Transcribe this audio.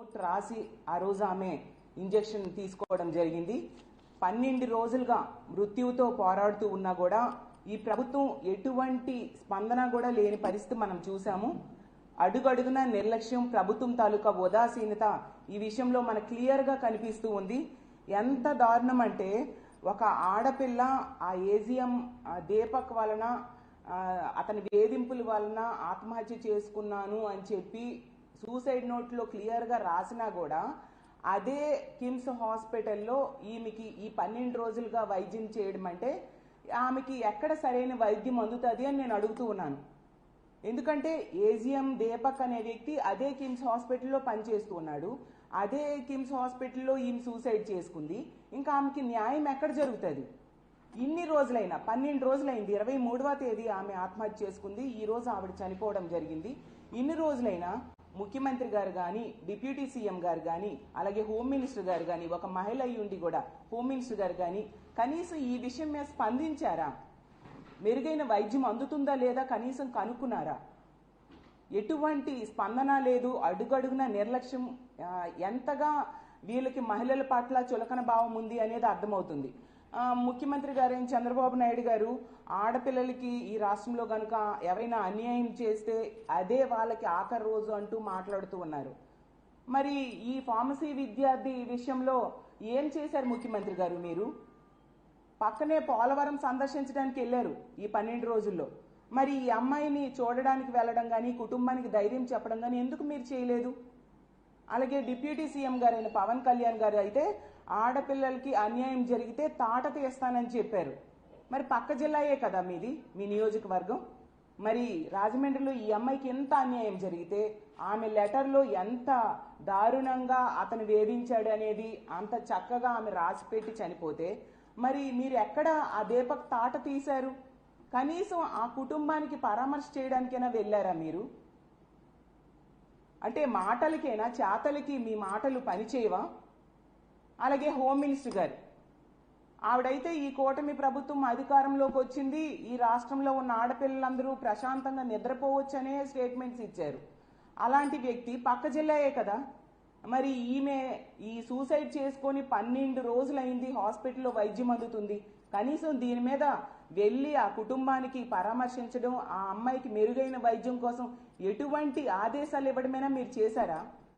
Note రాసి ఆ రోజు ఆమె ఇంజెక్షన్ తీసుకోవడం జరిగింది. 12 రోజులుగా మృత్యువుతో పోరాడుతూ ఉన్నా కూడా ఈ ప్రభుత్వం ఎటువంటి స్పందన కూడా లేని పరిస్థితి మనం చూసాము. అడుగడుగున నిర్లక్ష్యం, ప్రభుత్వం తాలూకా ఉదాసీనత ఈ విషయంలో మనకు క్లియర్గా కనిపిస్తూ ఉంది. ఎంత దారుణం అంటే ఒక ఆడపిల్ల ఆ ఏజిఎం దీపక్ వలన అతని వేధింపుల వలన ఆత్మహత్య చేసుకున్నాను అని చెప్పి సూసైడ్ నోట్లో క్లియర్గా రాసినా కూడా అదే కిమ్స్ హాస్పిటల్లో ఈమెకి ఈ 12 రోజులుగా వైద్యం చేయడం అంటే ఆమెకి ఎక్కడ సరైన వైద్యం అందుతుంది అని నేను అడుగుతూ ఉన్నాను. ఎందుకంటే ఏజిఎం దీపక్ అనే వ్యక్తి అదే కిమ్స్ హాస్పిటల్లో పనిచేస్తూ ఉన్నాడు. అదే కిమ్స్ హాస్పిటల్లో ఈమె సూసైడ్ చేసుకుంది. ఇంకా ఆమెకి న్యాయం ఎక్కడ జరుగుతుంది? ఇన్ని రోజులైనా 12 రోజులైంది. 23వ తేదీ ఆమె ఆత్మహత్య చేసుకుంది. ఈ రోజు ఆవిడ చనిపోవడం జరిగింది. ఇన్ని రోజులైనా ముఖ్యమంత్రి గారు కానీ, డిప్యూటీ సీఎం గారు కానీ, అలాగే హోమ్ మినిస్టర్ గారు కానీ, ఒక మహిళ అయ్యుండి కూడా హోమ్ మినిస్టర్ గారు కానీ కనీసం ఈ విషయం మీద స్పందించారా? మెరుగైన వైద్యం అందుతుందా లేదా కనీసం కనుక్కున్నారా? ఎటువంటి స్పందన లేదు. అడుగడుగున నిర్లక్ష్యం. ఎంతగా వీళ్ళకి మహిళల పట్ల చులకన భావం ఉంది అనేది అర్థమవుతుంది. ముఖ్యమంత్రి గారు చంద్రబాబు నాయుడు గారు ఆడపిల్లలకి ఈ రాష్ట్రంలో కనుక ఎవరైనా అన్యాయం చేస్తే అదే వాళ్ళకి ఆఖరి రోజు అంటూ మాట్లాడుతూ ఉన్నారు. మరి ఈ ఫార్మసీ విద్యార్థి విషయంలో ఏం చేశారు ముఖ్యమంత్రి గారు? మీరు పక్కనే పోలవరం సందర్శించడానికి వెళ్ళారు ఈ 12 రోజుల్లో. మరి ఈ అమ్మాయిని చూడడానికి వెళ్ళడం కానీ, కుటుంబానికి ధైర్యం చెప్పడం కానీ ఎందుకు మీరు చేయలేదు? అలాగే డిప్యూటీ సీఎం గారైన పవన్ కళ్యాణ్ గారు అయితే ఆడపిల్లలకి అన్యాయం జరిగితే తాట తీస్తానని చెప్పారు. మరి పక్క జిల్లాయే కదా మీది, మీ నియోజకవర్గం. మరి రాజమండ్రిలో ఈ అమ్మాయికి ఎంత అన్యాయం జరిగితే ఆమె లెటర్లో ఎంత దారుణంగా అతను వేధించాడు అనేది అంత చక్కగా ఆమె రాసిపెట్టి చనిపోతే మరి మీరు ఎక్కడ ఆ దీపక్ తాట తీశారు? కనీసం ఆ కుటుంబానికి పరామర్శ చేయడానికైనా వెళ్ళారా మీరు? అంటే మాటలకైనా చేతలకి మీ మాటలు పనిచేయవా? అలాగే హోమ్ మినిస్టర్ గారు ఆవిడైతే ఈ కూటమి ప్రభుత్వం అధికారంలోకి వచ్చింది, ఈ రాష్ట్రంలో ఉన్న ఆడపిల్లలందరూ ప్రశాంతంగా నిద్రపోవచ్చు అనే స్టేట్మెంట్స్ ఇచ్చారు. అలాంటి వ్యక్తి పక్క జిల్లాయే కదా. మరి ఈమె ఈ సూసైడ్ చేసుకొని 12 రోజులైంది, హాస్పిటల్లో వైద్యం అందుతుంది. కనీసం దీని మీద వెళ్ళి ఆ కుటుంబానికి పరామర్శించడం, ఆ అమ్మాయికి మెరుగైన వైద్యం కోసం ఎటువంటి ఆదేశాలు ఇవ్వడమైనా మీరు చేశారా?